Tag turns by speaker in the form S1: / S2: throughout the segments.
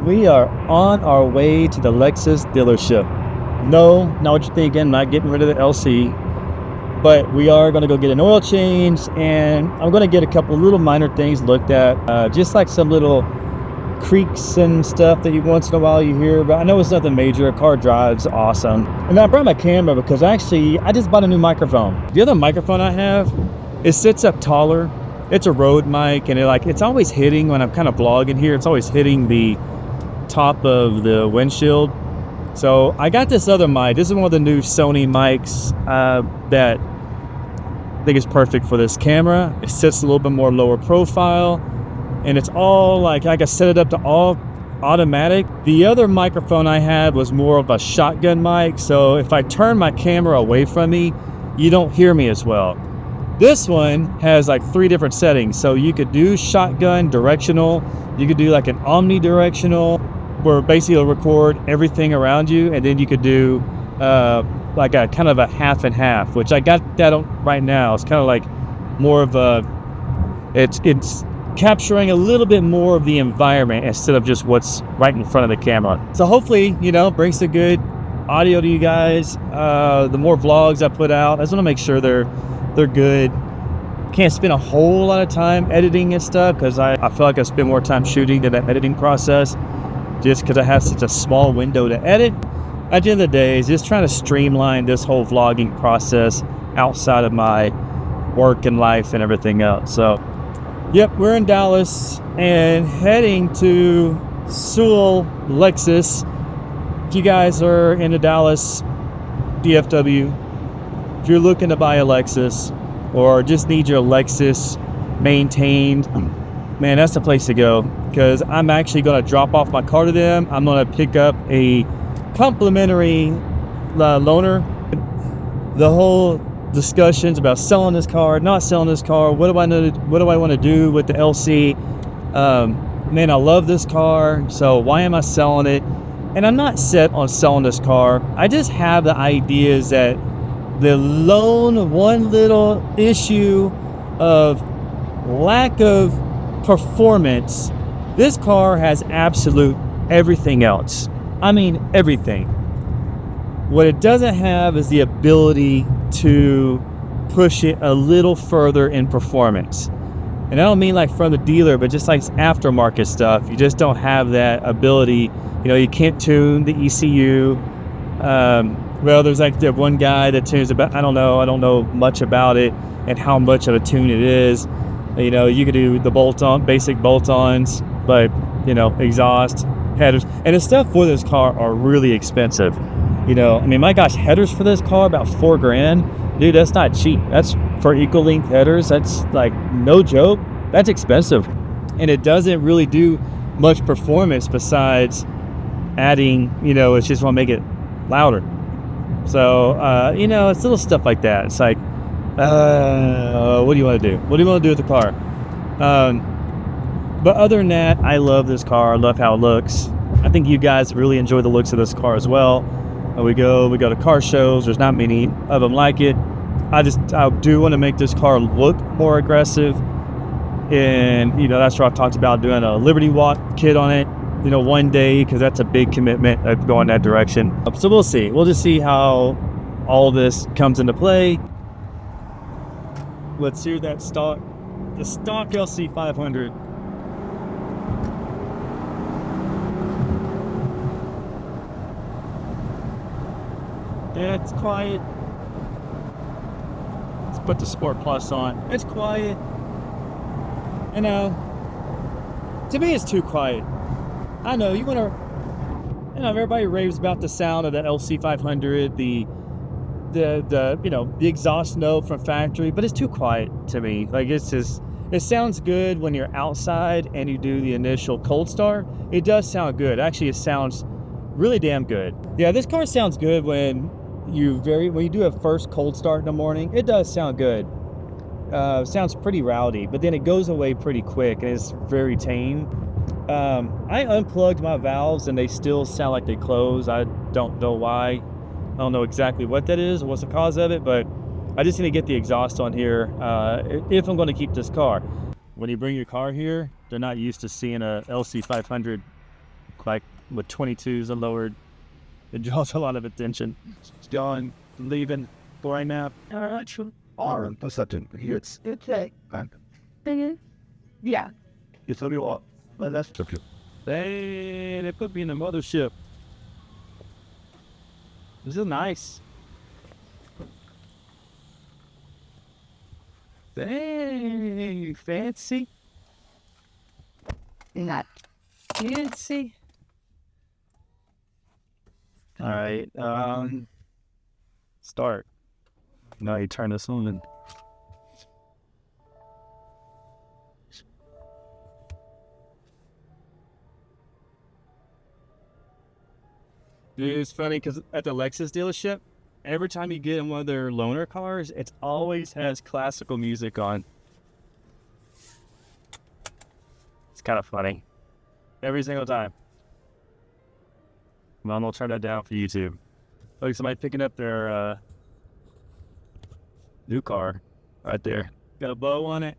S1: We are on our way to the Lexus dealership. No, not what you're thinking, not getting rid of the LC, but we are going to go get an oil change, and I'm going to get a couple little minor things looked at, just like some little creaks and stuff that you once in a while you hear, but I know it's nothing major. A car drives awesome. And I brought my camera because I just bought a new microphone. The other microphone I have, it sits up taller. It's a Rode mic, and it's always hitting when I'm kind of vlogging here. It's always hitting the top of the windshield. So I got this other mic. This is one of the new Sony mics that I think is perfect for this camera. It sits a little bit more lower profile, and it's all like I set it up to all automatic. The other microphone I had was more of a shotgun mic, so if I turn my camera away from me, you don't hear me as well. This one has like 3 different settings, so you could do shotgun, directional, you could do like an omnidirectional, where basically it'll record everything around you, and then you could do like a kind of a half and half, which I got that on right now. It's kind of like more of a, it's capturing a little bit more of the environment instead of just what's right in front of the camera. So hopefully, brings a good audio to you guys. The more vlogs I put out, I just want to make sure they're good. Can't spend a whole lot of time editing and stuff because I feel like I spend more time shooting than that editing process, just because I have such a small window to edit. At the end of the day, it's just trying to streamline this whole vlogging process outside of my work and life and everything else. So yep, we're in Dallas and heading to Sewell Lexus. If you guys are in the Dallas DFW, if you're looking to buy a Lexus or just need your Lexus maintained, man, that's the place to go, because I'm actually going to drop off my car to them. I'm going to pick up a complimentary loaner. The whole discussions about selling this car, not selling this car, what do I want to do with the LC? Man, I love this car, so why am I selling it? And I'm not set on selling this car. I just have the ideas that the one little issue of lack of performance, this car has absolute everything else. I mean, everything. What it doesn't have is the ability to push it a little further in performance. And I don't mean like from the dealer, but just like aftermarket stuff. You just don't have that ability. You can't tune the ECU. Well, there's like the one guy that tunes about, I don't know much about it and how much of a tune it is. You could do the basic bolt-ons, but exhaust, headers, and the stuff for this car are really expensive. My gosh, headers for this car about $4,000. Dude, that's not cheap. That's for equal length headers. That's like no joke. That's expensive, and it doesn't really do much performance besides adding. It's just want to make it louder. So it's little stuff like that. It's like, what do you want to do? What do you want to do with the car? But other than that, I love this car. I love how it looks. I think you guys really enjoy the looks of this car as well. We go to car shows. There's not many of them like it. I do want to make this car look more aggressive. And, that's what I've talked about, doing a Liberty Walk kit on it, one day, because that's a big commitment of going that direction. So we'll see. We'll just see how all this comes into play. Let's hear that the stock LC500. Yeah, it's quiet. Let's put the Sport Plus on. It's quiet. To me, it's too quiet. I know everybody raves about the sound of the LC500, the exhaust note from factory, but it's too quiet to me. Like, it sounds good when you're outside and you do the initial cold start. It does sound good. Actually, it sounds really damn good. Yeah, this car sounds good when you do a first cold start in the morning. It does sound good. Sounds pretty rowdy, but then it goes away pretty quick and it's very tame. I unplugged my valves and they still sound like they close. I don't know why. I don't know exactly what that is or what's the cause of it, but I just need to get the exhaust on here if I'm going to keep this car. When you bring your car here, they're not used to seeing a LC500 like with 22s and lowered. It draws a lot of attention. John leaving for a nap.
S2: It's okay. Yeah.
S3: It's only what? Well, that's okay.
S1: They put me in the mothership. This is nice. Dang, fancy.
S2: Not
S1: Fancy. All right. Start. Now you turn this on. Dude, it's funny because at the Lexus dealership, every time you get in one of their loaner cars, it always has classical music on. It's kind of funny. Every single time. Well, I'll turn that down for YouTube. Look, somebody picking up their new car right there. Got a bow on it.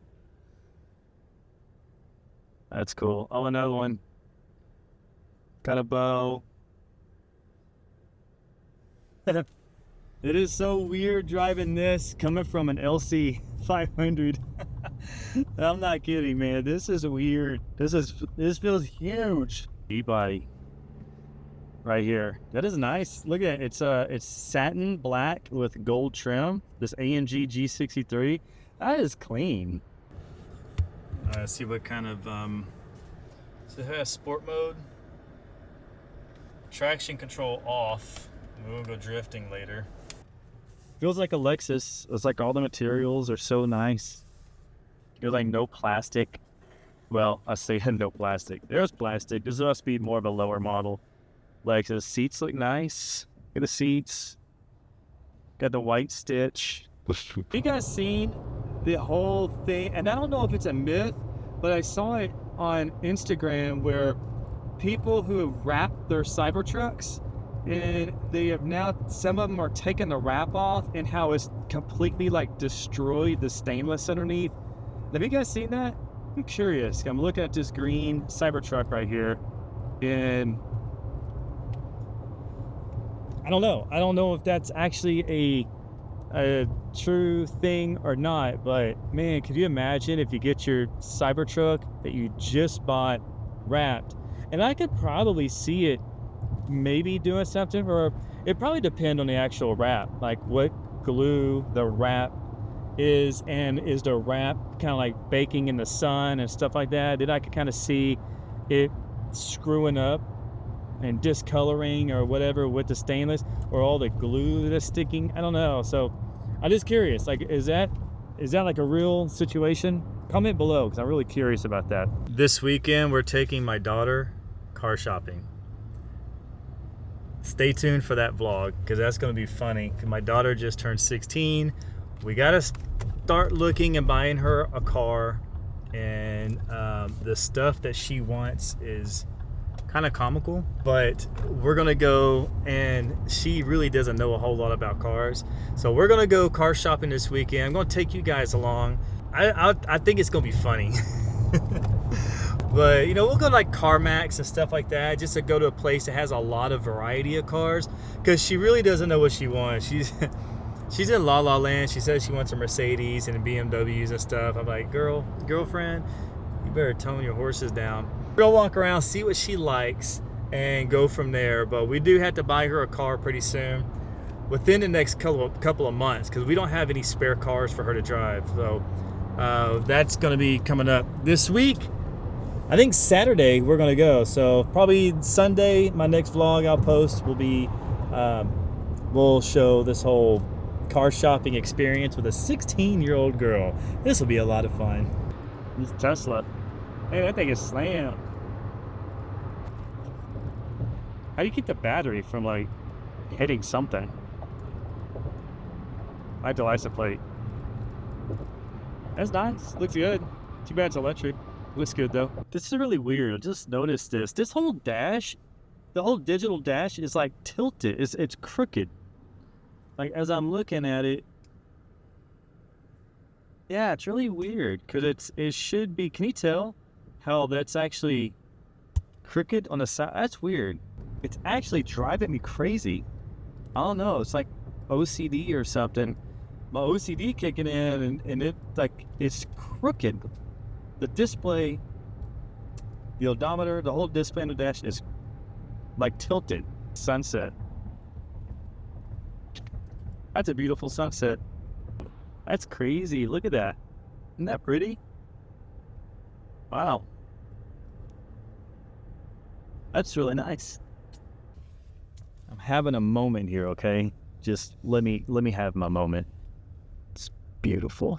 S1: That's cool. Oh, another one. Got a bow. It is so weird driving this coming from an LC500. I'm not kidding, man. This is weird. This feels huge. E-body right here. That is nice. Look at it. It's satin black with gold trim. This AMG G63. That is clean. Let's see what kind of so it has sport mode. Traction control off. We'll go drifting later. Feels like a Lexus. It's like all the materials are so nice. There's like no plastic. Well, I say no plastic. There's plastic. This must be more of a lower model Lexus. Seats look nice. Look at the seats. Got the white stitch. You guys seen the whole thing? And I don't know if it's a myth, but I saw it on Instagram where people who have wrapped their Cybertrucks, and they have now, some of them are taking the wrap off and how it's completely like destroyed the stainless underneath. Have you guys seen that? I'm curious. I'm looking at this green Cybertruck right here, and I don't know if that's actually a true thing or not, but man, could you imagine if you get your Cybertruck that you just bought wrapped? And I could probably see it maybe doing something, or it probably depend on the actual wrap, like what glue the wrap is, and is the wrap kind of like baking in the sun and stuff like that. Then I could kind of see it screwing up and discoloring or whatever with the stainless, or all the glue that's sticking. I don't know. So I'm just curious, like, is that like a real situation? Comment below, because I'm really curious about that. This weekend we're taking my daughter car shopping. Stay tuned for that vlog, because that's going to be funny. My daughter just turned 16. We got to start looking and buying her a car, and the stuff that she wants is kind of comical, but we're going to go, and she really doesn't know a whole lot about cars. So we're going to go car shopping this weekend. I'm going to take you guys along. I think it's going to be funny. But, you know, we'll go to like CarMax and stuff like that, just to go to a place that has a lot of variety of cars, because she really doesn't know what she wants. She's in La La Land. She says she wants a Mercedes and BMWs and stuff. I'm like, girlfriend, you better tone your horses down. We'll walk around, see what she likes, and go from there. But we do have to buy her a car pretty soon, within the next couple of months, because we don't have any spare cars for her to drive. So that's going to be coming up this week. I think Saturday we're going to go. So probably Sunday, my next vlog I'll post will be, we'll show this whole car shopping experience with a 16-year-old girl. This will be a lot of fun. This Tesla. Hey, that thing is slammed. How do you keep the battery from like hitting something? I like the license plate. That's nice. Looks good. Too bad it's electric. Looks good though. This is really weird. I just noticed this. This whole dash, the whole digital dash is like tilted. It's crooked. Like as I'm looking at it, yeah, it's really weird, because it should be. Can you tell how that's actually crooked on the side. That's weird. It's actually driving me crazy. I don't know. It's like OCD or something. My OCD kicking in, and it's crooked. The display, the odometer, the whole display on the dash is like tilted. Sunset. That's a beautiful sunset. That's crazy. Look at that. Isn't that pretty? Wow. That's really nice. I'm having a moment here, okay? Just let me have my moment. It's beautiful.